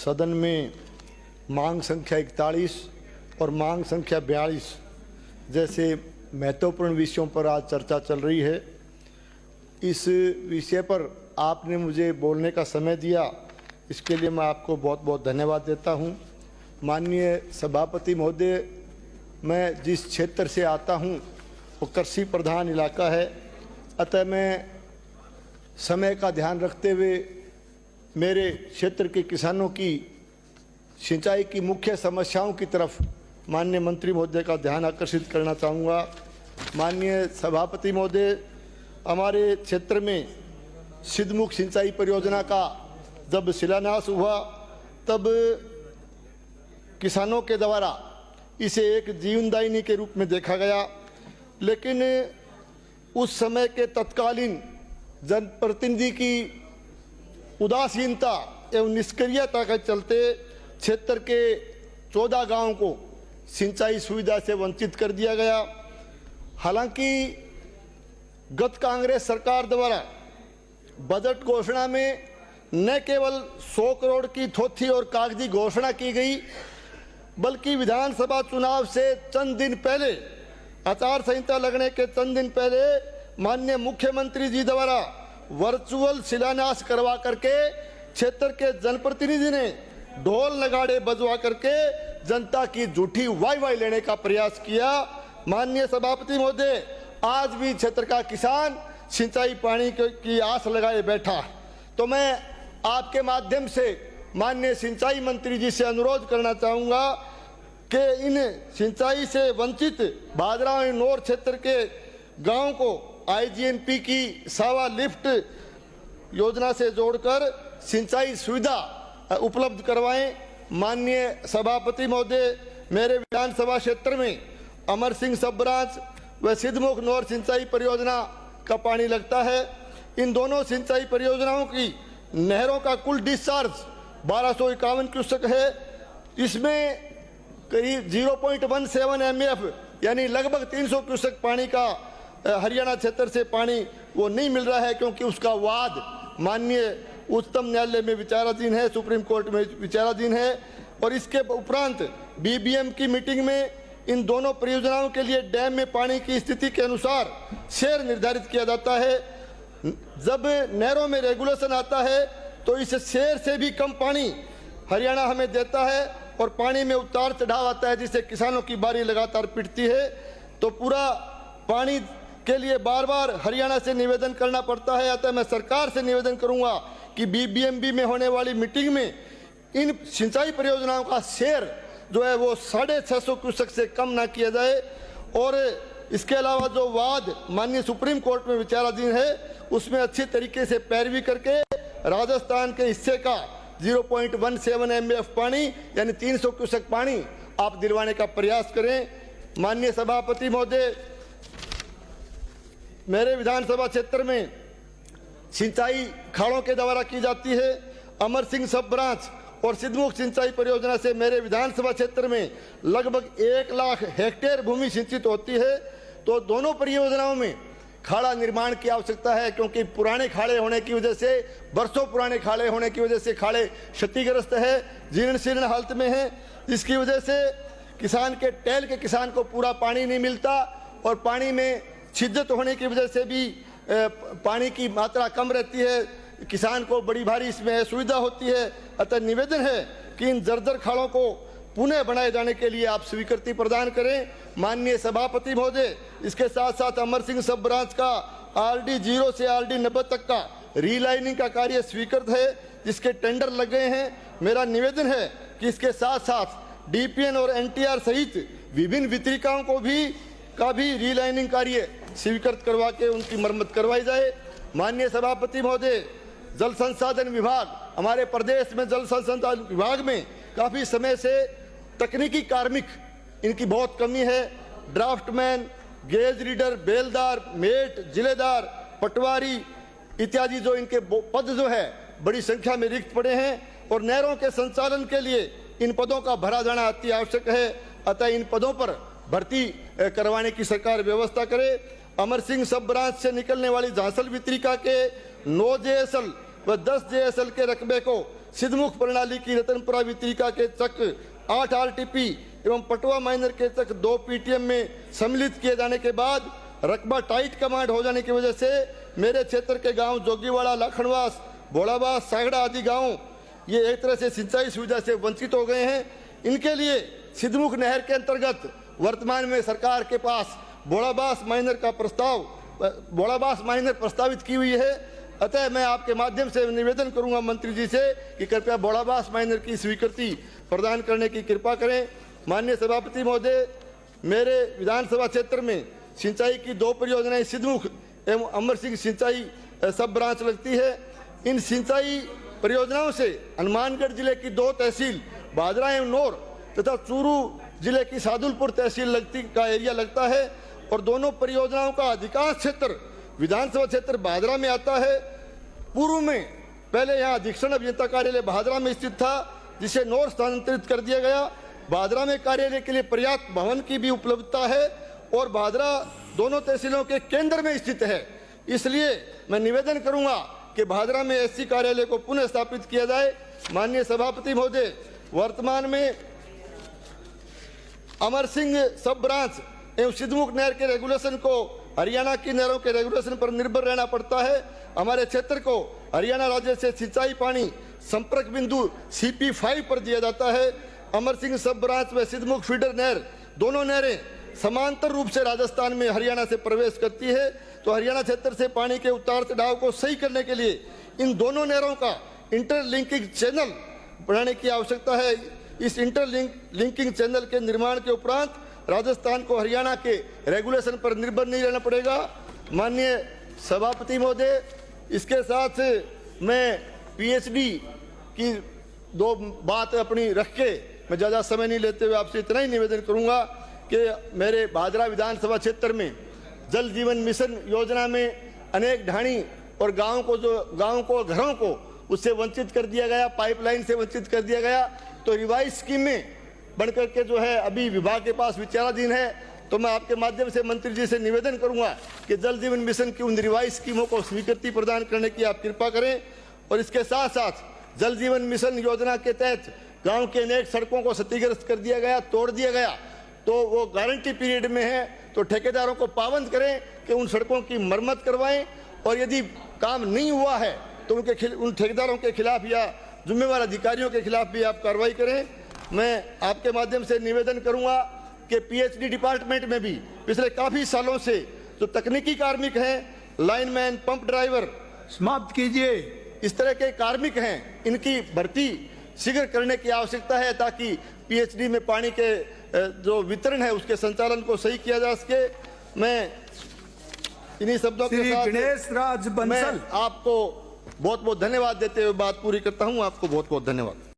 सदन में मांग संख्या 41 और मांग संख्या 42 जैसे महत्वपूर्ण विषयों पर आज चर्चा चल रही है। इस विषय पर आपने मुझे बोलने का समय दिया, इसके लिए मैं आपको बहुत बहुत धन्यवाद देता हूं। माननीय सभापति महोदय, मैं जिस क्षेत्र से आता हूं वो कृषि प्रधान इलाका है, अतः मैं समय का ध्यान रखते हुए मेरे क्षेत्र के किसानों की सिंचाई की मुख्य समस्याओं की तरफ माननीय मंत्री महोदय का ध्यान आकर्षित करना चाहूँगा। माननीय सभापति महोदय, हमारे क्षेत्र में सिद्धमुख सिंचाई परियोजना का जब शिलान्यास हुआ तब किसानों के द्वारा इसे एक जीवनदायिनी के रूप में देखा गया, लेकिन उस समय के तत्कालीन जनप्रतिनिधि की उदासीनता एवं निष्क्रियता के चलते क्षेत्र के 14 गांवों को सिंचाई सुविधा से वंचित कर दिया गया। हालांकि गत कांग्रेस सरकार द्वारा बजट घोषणा में न केवल 100 करोड़ की थोथी और कागजी घोषणा की गई, बल्कि विधानसभा चुनाव से चंद दिन पहले, आचार संहिता लगने के चंद दिन पहले माननीय मुख्यमंत्री जी द्वारा वर्चुअल शिलान्यास करवा करके क्षेत्र के जनप्रतिनिधि ने ढोल नगाड़े बजवा करके जनता की झूठी वाई लेने का प्रयास किया। माननीय सभापति महोदय, आज भी क्षेत्र का किसान सिंचाई पानी की आस लगाए बैठा। तो मैं आपके माध्यम से माननीय सिंचाई मंत्री जी से अनुरोध करना चाहूँगा कि इन सिंचाई से वंचित भादरा नौर क्षेत्र के गांव को आईजीएनपी की सावा लिफ्ट योजना से जोड़कर सिंचाई सुविधा उपलब्ध करवाएं। माननीय सभापति महोदय, मेरे विधानसभा क्षेत्र में अमर सिंह सब ब्रांच व सिद्धमुख नौर सिंचाई परियोजना का पानी लगता है। इन दोनों सिंचाई परियोजनाओं की नहरों का कुल डिस्चार्ज 1251 क्यूसेक है। इसमें करीब 0.17 MF यानी लगभग 300 क्यूसेक पानी का हरियाणा क्षेत्र से पानी वो नहीं मिल रहा है, क्योंकि उसका वाद माननीय उच्चतम न्यायालय में विचाराधीन है, सुप्रीम कोर्ट में विचाराधीन है। और इसके उपरांत बीबीएम की मीटिंग में इन दोनों परियोजनाओं के लिए डैम में पानी की स्थिति के अनुसार शेयर निर्धारित किया जाता है। जब नहरों में रेगुलेशन आता है तो इस शेयर से भी कम पानी हरियाणा हमें देता है और पानी में उतार चढ़ाव आता है, जिससे किसानों की बारी लगातार पिटती है। तो पूरा पानी के लिए बार बार हरियाणा से निवेदन करना पड़ता है। अतः मैं सरकार से निवेदन करूंगा कि बीबीएमबी में होने वाली मीटिंग में इन सिंचाई परियोजनाओं का शेयर जो है वो 650 क्यूसेक से कम ना किया जाए। और इसके अलावा जो वाद माननीय सुप्रीम कोर्ट में विचाराधीन है, उसमें अच्छी तरीके से पैरवी करके राजस्थान के हिस्से का 0.17 MF पानी यानी 300 क्यूसेक पानी आप दिलवाने का प्रयास करें। माननीय सभापति महोदय, मेरे विधानसभा क्षेत्र में सिंचाई खाड़ों के द्वारा की जाती है। अमर सिंह सब ब्रांच और सिद्धमुख सिंचाई परियोजना से मेरे विधानसभा क्षेत्र में लगभग 1 लाख हेक्टेयर भूमि सिंचित होती है। तो दोनों परियोजनाओं में खाड़ा निर्माण की आवश्यकता है, क्योंकि पुराने खाड़े होने की वजह से, बरसों पुराने खाड़े होने की वजह से खाड़े क्षतिग्रस्त है, जीर्ण शीर्ण हालत में है, जिसकी वजह से किसान के टेल के किसान को पूरा पानी नहीं मिलता और पानी में शिद्दत होने की वजह से भी पानी की मात्रा कम रहती है। किसान को बड़ी भारी इसमें सुविधा होती है। अतः निवेदन है कि इन जर्जर खाड़ों को पुनः बनाए जाने के लिए आप स्वीकृति प्रदान करें। माननीय सभापति महोदय, इसके साथ साथ अमर सिंह सब ब्रांच का RD 0 से RD 90 तक का रीलाइनिंग का कार्य स्वीकृत है, जिसके टेंडर लग गए हैं। मेरा निवेदन है कि इसके साथ साथ DPN और NTR सहित विभिन्न वितरिकाओं को भी रीलाइनिंग कार्य स्वीकृत करवा के उनकी मरम्मत करवाई जाए। माननीय सभापति महोदय, जल संसाधन विभाग, हमारे प्रदेश में जल संसाधन विभाग में काफ़ी समय से तकनीकी कार्मिक इनकी बहुत कमी है। ड्राफ्टमैन, गेज रीडर, बेलदार, मेट, जिलेदार, पटवारी इत्यादि जो इनके पद जो है बड़ी संख्या में रिक्त पड़े हैं और नहरों के संचालन के लिए इन पदों का भरा जाना अति आवश्यक है। अतः इन पदों पर भर्ती करवाने की सरकार व्यवस्था करे। अमर सिंह सब ब्रांच से निकलने वाली झांसल वितरिका के 9 JSL व 10 JSL के रकबे को सिद्धमुख प्रणाली की रतनपुरा वितरिका के चक 8 आरटीपी एवं पटवा माइनर के चक 2 पीटीएम में सम्मिलित किए जाने के बाद रकबा टाइट कमांड हो जाने की वजह से मेरे क्षेत्र के गांव जोगीवाड़ा, लाखनवास, भोलाबास, सागड़ा आदि गांव ये एक तरह से सिंचाई सुविधा से वंचित हो गए हैं। इनके लिए सिद्धमुख नहर के अंतर्गत वर्तमान में सरकार के पास भोलाबास माइनर प्रस्तावित की हुई है। अतः मैं आपके माध्यम से निवेदन करूंगा मंत्री जी से कि कृपया भोलाबास माइनर की स्वीकृति प्रदान करने की कृपा करें। माननीय सभापति महोदय, मेरे विधानसभा क्षेत्र में सिंचाई की 2 परियोजनाएं सिद्धमुख एवं अमर सिंह सिंचाई सब ब्रांच लगती है। इन सिंचाई परियोजनाओं से हनुमानगढ़ जिले की 2 तहसील भादरा एवं नौर तथा चूरू जिले की सादुलपुर तहसील का एरिया लगता है और दोनों परियोजनाओं का अधिकांश क्षेत्र विधानसभा क्षेत्र भादरा में आता है। पूर्व में पहले यहाँ अधीक्षण अभियंता कार्यालय भादरा में स्थित था, जिसे नौर स्थानांतरित कर दिया गया। भादरा में कार्यालय के लिए पर्याप्त भवन की भी उपलब्धता है और भादरा दोनों तहसीलों के केंद्र में स्थित है। इसलिए मैं निवेदन करूंगा कि भादरा में एससी कार्यालय को पुनः स्थापित किया जाए। माननीय सभापति महोदय, वर्तमान में अमर सिंह सब ब्रांच एवं सिद्धमुख नहर के रेगुलेशन को हरियाणा की नहरों के रेगुलेशन पर निर्भर रहना पड़ता है। हमारे क्षेत्र को हरियाणा राज्य से सिंचाई पानी संपर्क बिंदु CP5 पर दिया जाता है। अमर सिंह सब ब्रांच व सिद्धमुख फीडर नहर दोनों नहरें समांतर रूप से राजस्थान में हरियाणा से प्रवेश करती है, तो हरियाणा क्षेत्र से पानी के उतार चढ़ाव को सही करने के लिए इन दोनों नहरों का इंटरलिंकिंग चैनल बनाने की आवश्यकता है। इस इंटरलिंकिंग चैनल के निर्माण के उपरांत राजस्थान को हरियाणा के रेगुलेशन पर निर्भर नहीं रहना पड़ेगा। माननीय सभापति महोदय, इसके साथ मैं PhD की 2 बात अपनी रख के मैं ज़्यादा समय नहीं लेते हुए आपसे इतना ही निवेदन करूंगा कि मेरे भादरा विधानसभा क्षेत्र में जल जीवन मिशन योजना में अनेक ढाणी और गाँव को घरों को उससे वंचित कर दिया गया, पाइपलाइन से वंचित कर दिया गया। तो रिवाइज स्कीमें बनकर के जो है अभी विभाग के पास विचाराधीन है। तो मैं आपके माध्यम से मंत्री जी से निवेदन करूंगा कि जल जीवन मिशन की उन रिवाइज स्कीमों को स्वीकृति प्रदान करने की आप कृपा करें। और इसके साथ साथ जल जीवन मिशन योजना के तहत गांव के अनेक सड़कों को क्षतिग्रस्त कर दिया गया, तोड़ दिया गया, तो वो गारंटी पीरियड में है, तो ठेकेदारों को पाबंद करें कि उन सड़कों की मरम्मत करवाएं और यदि काम नहीं हुआ है तो उन ठेकेदारों के खिलाफ या जिम्मेवार अधिकारियों के खिलाफ भी आप कार्रवाई करें। मैं आपके माध्यम से निवेदन करूंगा कि PhD डिपार्टमेंट में भी पिछले काफी सालों से जो तकनीकी कार्मिक हैं, लाइनमैन, पंप ड्राइवर, समाप्त कीजिए, इस तरह के कार्मिक हैं, इनकी भर्ती शीघ्र करने की आवश्यकता है ताकि PhD में पानी के जो वितरण है उसके संचालन को सही किया जा सके। मैं इन्हीं शब्दों के साथ गणेश राज बंसल मैं आपको बहुत बहुत धन्यवाद देते हुए बात पूरी करता हूं। आपको बहुत बहुत धन्यवाद।